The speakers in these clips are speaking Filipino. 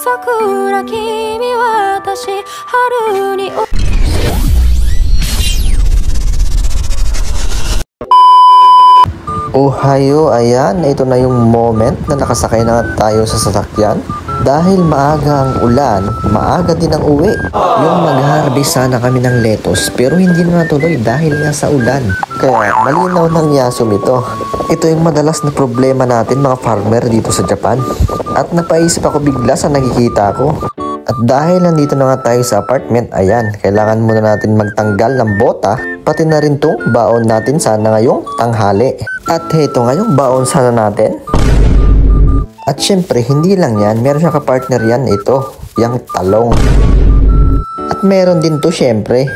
桜君私春にOhayo, ayan, ito na yung moment na nakasakay na tayo sa sasakyan. Dahil maaga ang ulan, maaga din ang uwi. Yung mag-harvest sana kami ng lettuce pero hindi na natuloy dahil nga sa ulan. Kaya malinaw ng Yasum ito. Ito yung madalas na problema natin mga farmer dito sa Japan. At napaisip ako bigla sa nakikita ko. At dahil nandito na nga tayo sa apartment, ayan, kailangan muna natin magtanggal ng bota, pati na rin itong baon natin sana ngayong tanghali. At heto nga yung baon sana natin. At syempre, hindi lang yan, meron siyang kapartner yan, ito, yung talong. At meron din to syempre.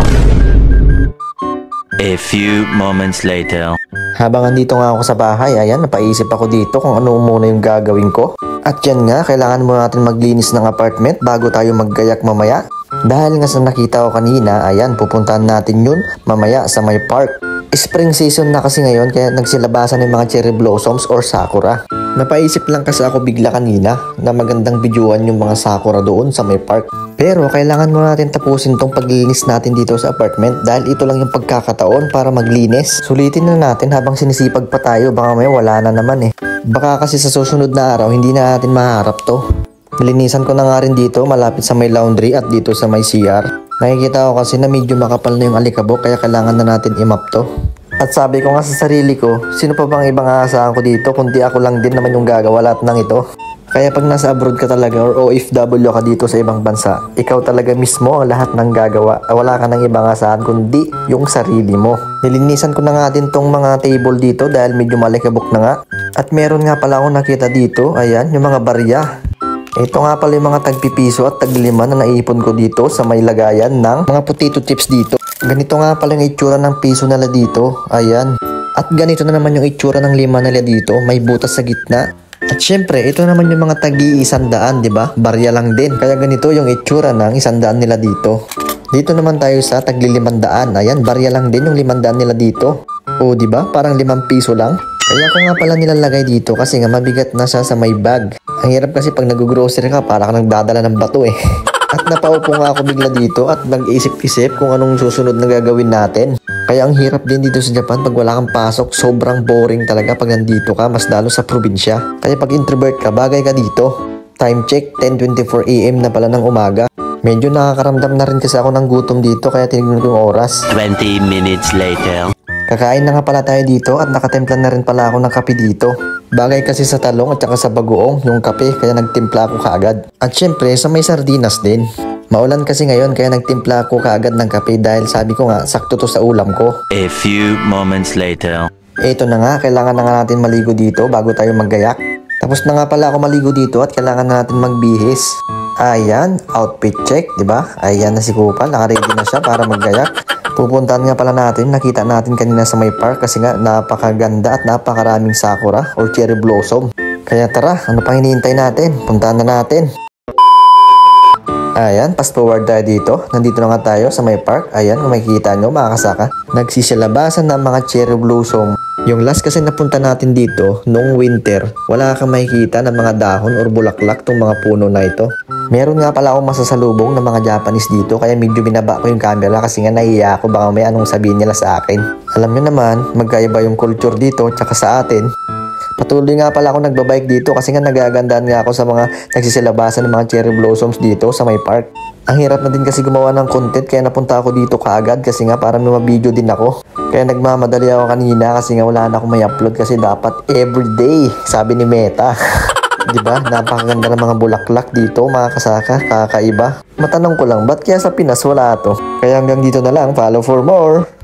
A few moments later. Habang andito nga ako sa bahay, ayan, napaisip ako dito kung ano muna yung gagawin ko. At yan nga, kailangan muna natin maglinis ng apartment bago tayo maggayak mamaya. Dahil nga sa nakita ko kanina, ayan, pupuntahan natin yun mamaya sa may park. Spring season na kasi ngayon kaya nagsilabasan ng mga cherry blossoms or sakura. Napaisip lang kasi ako bigla kanina na magandang bidyuhan yung mga sakura doon sa may park. Pero kailangan muna natin tapusin tong paglinis natin dito sa apartment dahil ito lang yung pagkakataon para maglinis. Sulitin na natin habang sinisipag pa tayo, baka may wala na naman eh. Baka kasi sa susunod na araw hindi na natin maharap to. Nilinisan ko na nga rin dito malapit sa may laundry at dito sa may CR. Nakikita ko kasi na medyo makapal na yung alikabok kaya kailangan na natin i-mop to. At sabi ko nga sa sarili ko, sino pa bang ibang aasahan ko dito kundi ako lang din naman yung gagawa lahat ng ito. Kaya pag nasa abroad ka talaga or OFW ka dito sa ibang bansa, ikaw talaga mismo ang lahat ng gagawa. Wala ka ng ibang asahan kundi yung sarili mo. Nilinisan ko na nga din tong mga table dito dahil medyo malikabok na nga. At meron nga pala akong nakita dito, ayan, yung mga barya. Ito nga pala yung mga tagpipiso at taglima na naipon ko dito sa may lagayan ng mga potato chips dito. Ganito nga pala yung itsura ng piso nila dito, ayan. At ganito na naman yung itsura ng lima nila dito, may butas sa gitna. At syempre, ito naman yung mga tagi-100, di ba? Barya lang din. Kaya ganito yung itsura ng 100 nila dito. Dito naman tayo sa tagli-500. Ayan, barya lang din yung 500 nila dito. O, di ba? Parang 5 piso lang. Kaya ko nga pala nilalagay dito kasi nga mabigat na siya sa may bag. Ang hirap kasi pag nag-grocery ka, para ka nagdadala ng bato eh. At napaupo nga ako bigla dito at nag-isip-isip kung anong susunod na gagawin natin. Kaya ang hirap din dito sa Japan pag wala kang pasok, sobrang boring talaga pag nandito ka, mas lalo sa probinsya. Kaya pag introvert ka, bagay ka dito. Time check, 10:24 AM na pala ng umaga. Medyo nakakaramdam na rin kasi ako ng gutom dito kaya tinignan ko yung oras. 20 minutes later. Kakain na nga pala tayo dito at nakatimpla na rin pala ako ng kape dito. Bagay kasi sa talong at saka sa bagoong yung kape kaya nagtimpla ako kaagad. At syempre sa may sardinas din. Maulan kasi ngayon kaya nagtimpla ako kaagad ng kape dahil sabi ko nga sakto to sa ulam ko. A few moments later. Ito na nga, kailangan na nga natin maligo dito bago tayo maggayak. Tapos na nga pala ako maligo dito at kailangan na natin magbihis. Ayan, outfit check, di ba? Ayan na si Kupal, nakaready na siya para maggayak. Pupuntahan nga pala natin, nakita natin kanina sa may park kasi nga napakaganda at napakaraming sakura or cherry blossom. Kaya tara, ano pang hinihintay natin? Puntahan na natin. Ayan, fast forward tayo dito. Nandito na nga tayo sa may park. Ayan, kung makikita nyo mga kasaka, nagsisilabasan ng mga cherry blossom. Yung last kasi napunta natin dito, noong winter, wala kang makikita ng mga dahon or bulaklak tong mga puno na ito. Meron nga pala akong masasalubong ng mga Japanese dito kaya medyo binaba ko yung camera kasi nga nahiya ako baka may anong sabihin nila sa akin. Alam nyo naman, magkaiba yung culture dito tsaka sa atin. Patuloy nga pala ako nagbabike dito kasi nga nagagandaan nga ako sa mga nagsisilabasan ng mga cherry blossoms dito sa may park. Ang hirap na din kasi gumawa ng content kaya napunta ako dito kaagad kasi nga para may mabideo din ako. Kaya nagmamadali ako kanina kasi nga wala na akong may upload kasi dapat everyday, sabi ni Meta. Diba? Napakaganda ng mga bulaklak dito mga kasaka, kakaiba. Matanong ko lang, ba't kaya sa Pinas wala to? Kaya hanggang dito na lang, follow for more.